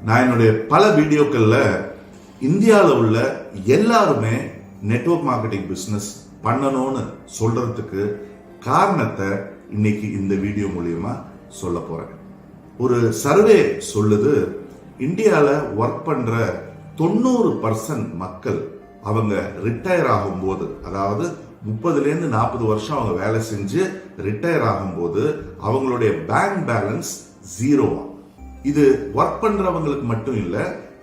நான் என்னுடைய பல வீடியோக்கள்ல இந்தியாவில் உள்ள எல்லாருமே நெட்வொர்க் மார்க்கெட்டிங் பிசினஸ் பண்ணணும்னு சொல்றதுக்கு காரணத்தை இன்னைக்கு இந்த வீடியோ மூலியமா சொல்ல போறேன். ஒரு சர்வே சொல்லுது, இந்தியாவில் ஒர்க் பண்ற 90% மக்கள் அவங்க ரிட்டையர் ஆகும்போது, அதாவது 30லேருந்து 40 வருஷம் அவங்க வேலை செஞ்சு ரிட்டையர் ஆகும்போது அவங்களுடைய பேங்க் பேலன்ஸ் 0. இது ஒர்க் பண்றவங்களுக்கு மட்டும் இல்ல,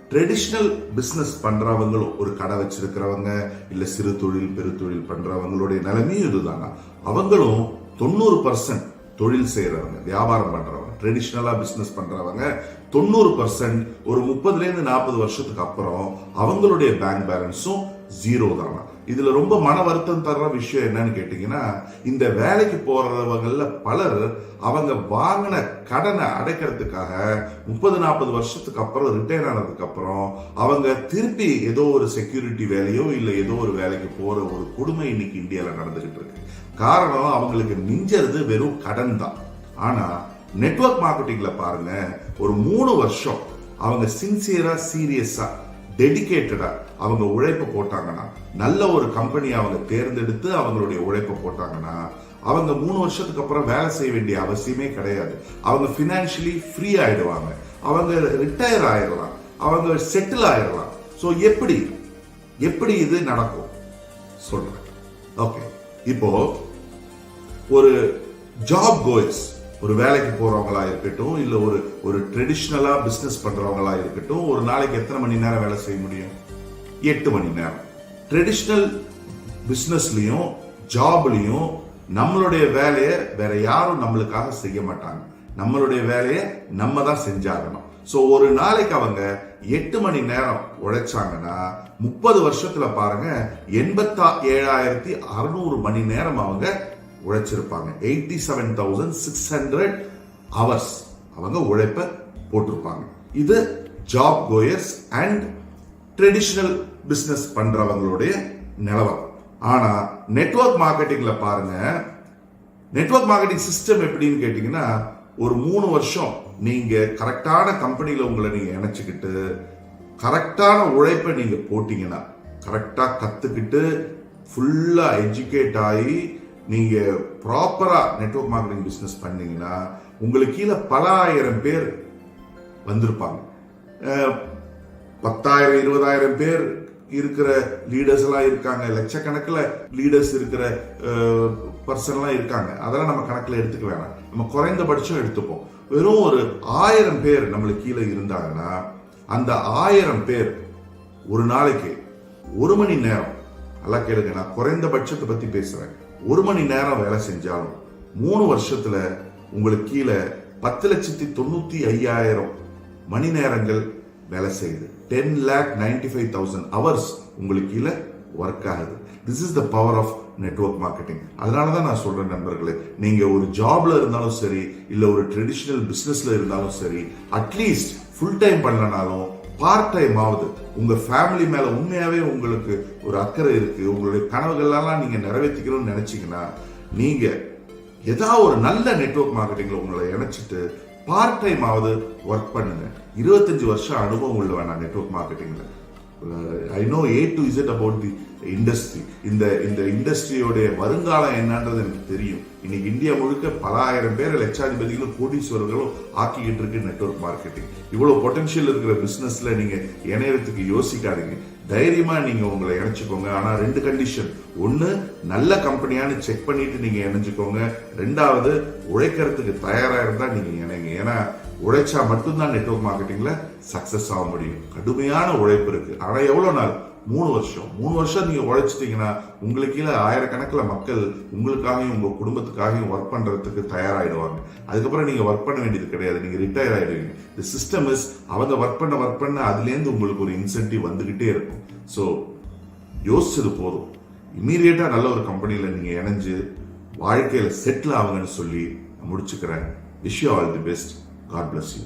ட்ரெடிஷனல் பிசினஸ் பண்றவங்களும், ஒரு கடை வச்சிருக்கிறவங்க இல்ல சிறு தொழில் பெரு தொழில் பண்றவங்களுடைய நிலைமையும் இதுதானா. அவங்களும் 90% தொழில் செய்யறவங்க, வியாபாரம் பண்றவங்க, ட்ரெடிஷனலா பிசினஸ் பண்றவங்க 90% ஒரு 30லேருந்து 40 வருஷத்துக்கு அப்புறம் அவங்களுடைய பேங்க் பேலன்ஸும் 0 தானா. இதுல ரொம்ப மன வருத்தம் தர்ற விஷயம் என்னன்னு கேட்டீங்கன்னா, இந்த வேலைக்கு போறவங்கல்ல பலர் அவங்க வாங்கின கடனை அடைக்கிறதுக்காக 30-40 வருஷத்துக்கு அப்புறம் ரிட்டையர் ஆனதுக்கு அப்புறம் அவங்க திருப்பி ஏதோ ஒரு செக்யூரிட்டி வேலையோ இல்ல ஏதோ ஒரு வேலைக்கு போற ஒரு கொடுமை இன்னைக்கு இந்தியாவில் நடந்துகிட்டு இருக்கு. காரணம், அவங்களுக்கு மிஞ்சறது வெறும் கடன் தான். ஆனா நெட்வொர்க் மார்க்கெட்டிங்ல பாருங்க, ஒரு 3 வருஷம் அவங்க சின்சியரா, சீரியஸா, டெடிகேட்டடா அவங்க உழைப்பு போட்டாங்கன்னா, நல்ல ஒரு கம்பெனி அவங்க தேர்ந்தெடுத்து அவங்களுடைய உழைப்பு போட்டாங்கன்னா, அவங்க 3 வருஷத்துக்கு அப்புறம் வேலை செய்ய வேண்டிய அவசியமே கிடையாது. அவங்க பினான்சியலி ஃப்ரீ ஆயிடுவாங்க, அவங்க ரிட்டையர் ஆயிடலாம், அவங்க செட்டில் ஆயிடலாம். சோ எப்படி இது நடக்கும் சொல்றேன். ஓகே, இப்போ ஒரு ஜாப் கோயர்ஸ், ஒரு வேலைக்கு போறவங்களா இருக்கட்டும் இல்ல ஒரு ட்ரெடிஷனலா பிசினஸ் பண்றவங்களா இருக்கட்டும், ஒரு நாளைக்கு எத்தனை மணி நேரம் வேலை செய்ய முடியும்? 8 மணி நேரம். ட்ரெடிஷனல் பிசினஸ்லயும் ஜாப்லயும் நம்மளுடைய வேலையை வேற யாரும் நம்மளுக்காக செய்ய மாட்டாங்க. நம்மளுடைய வேலையை நம்ம தான் செஞ்சாகணும். சோ ஒரு நாளைக்கு அவங்க 8 மணி நேரம் உழைச்சாங்கன்னா 30 வருஷத்துல பாருங்க 87,600 மணி நேரம் அவங்க உழைச்சிருப்பாங்க. 87,600 hours அவங்க உழைப்ப போட்டிருப்பாங்க. இது job goers and traditional business பண்றவங்களுடைய நிலவரம். ஆனா நெட்வொர்க் மார்க்கெட்டிங்ல பாருங்க, நெட்வொர்க் மார்க்கெட்டிங் சிஸ்டம் எப்படின்னு கேட்டீங்கன்னா, ஒரு 3 வருஷம் நீங்க கரெக்டான கம்பெனில உங்களை நீங்க இணைச்சுக்கிட்டு கரெக்டான உழைப்பை நீங்க போட்டீங்கன்னா, கரெக்டா கத்துக்கிட்டு ஃபுல்லா எஜுகேட் ஆகி நீங்க ப்ராப்பரா நெட்வொர்க் மார்க்கெட்டிங் பிசினஸ் பண்ணீங்கன்னா, உங்களுக்கு கீழே பல ஆயிரம் பேர் வந்திருப்பாங்க. 10,000 20,000 பேர் இருக்கிற லீடர்ஸ் எல்லாம் இருக்காங்க, லட்சக்கணக்கில் லீடர்ஸ் இருக்கிற பர்சன் எல்லாம் இருக்காங்க. அதெல்லாம் நம்ம கணக்கில் எடுத்துக்க வேணாம், நம்ம குறைந்தபட்சம் எடுத்துப்போம். வெறும் ஒரு 1000 பேர் நம்மளுக்கு கீழே இருந்தாங்கன்னா, அந்த 1000 பேர் ஒரு நாளைக்கு 1 மணி நேரம், நல்லா கேளுங்க, நான் குறைந்தபட்சத்தை பத்தி பேசுறேன், 1 மணி நேரம் வேலை செஞ்சாலும் 3 வருஷத்துல உங்களுக்கு கீழே 10,95,000 மணி நேரங்கள் வேலை செய்யுது. 10,95,000 hours உங்களுக்கு கீழே ஒர்க் ஆகுது. This is the power of network marketing. அதனாலதான் நான் சொல்றேன் நண்பர்களே, நீங்க ஒரு ஜாப்ல இருந்தாலும் சரி இல்ல ஒரு ட்ரெடிஷனல் பிசினஸ்ல இருந்தாலும் சரி, அட்லீஸ்ட் ஃபுல் டைம் பண்ணலனாலும் பார்ட் டைம் ஆகுது, உங்க ஃபேமிலி மேல உண்மையாவே உங்களுக்கு ஒரு அக்கறை இருக்கு, உங்களுடைய கனவுகள்லாம் நீங்க நிறைவேற்றிக்கணும்னு நினைச்சீங்கன்னா, நீங்க ஏதாவது ஒரு நல்ல நெட்வொர்க் மார்க்கெட்டிங்ல உங்களை இணைச்சிட்டு பார்ட் டைம் ஆகுது ஒர்க் பண்ணுங்க. 25 வருஷம் அனுபவம் உள்ளவன் நான் நெட்வொர்க் மார்க்கெட்டிங்ல. I know A to Z about the industry. இந்த இண்டஸ்ட்ரியோட வருங்காலம் என்னன்றது எனக்கு தெரியும். இன்னைக்கு இந்தியா முழுக்க பல ஆயிரம் பேர் லட்சாதிபதிகளும் கோடீஸ்வரர்களும் ஆக்கிக்கிட்டு இருக்கு நெட்வொர்க் மார்க்கெட்டிங். இவ்வளவு பொட்டன்ஷியல் இருக்கிற பிசினஸ்ல நீங்க இணையறதுக்கு யோசிக்காதீங்க, தைரியமா நீங்க உங்களை இணைச்சுக்கோங்க. ஆனா 2 கண்டிஷன். ஒன்னு, நல்ல கம்பெனியான்னு செக் பண்ணிட்டு நீங்க இணைஞ்சுக்கோங்க. 2வது, உழைக்கிறதுக்கு தயாரா இருந்தா நீங்க இணைங்க. ஏன்னா உழைச்சா மட்டும்தான் நெட்வொர்க் மார்க்கெட்டிங்ல சக்சஸ் ஆக முடியும். கடுமையான உழைப்பு இருக்கு. ஆனா எவ்வளவு நாள்? 3 வருஷம். 3 வருஷம் நீங்க உழைச்சிட்டீங்கன்னா உங்களுக்கு கீழே ஆயிரக்கணக்கில் மக்கள் உங்களுக்காகவும் உங்க குடும்பத்துக்காகவும் ஒர்க் பண்றதுக்கு தயாராயிடுவாங்க. அதுக்கப்புறம் நீங்க ஒர்க் பண்ண வேண்டியது கிடையாது, நீங்க ரிட்டையர் ஆயிடுவீங்க. தி சிஸ்டம் இஸ், அவங்க ஒர்க் பண்ண அதுல இருந்து உங்களுக்கு ஒரு இன்சென்டிவ் வந்துகிட்டே இருக்கும். ஸோ யோசிச்சது போதும், இம்மீடியட்டா நல்ல ஒரு கம்பெனியில நீங்க இணைஞ்சு வாழ்க்கையில செட்டில் ஆகுங்கன்னு சொல்லி முடிச்சுக்கிறேன். Wish you all the best. God bless you.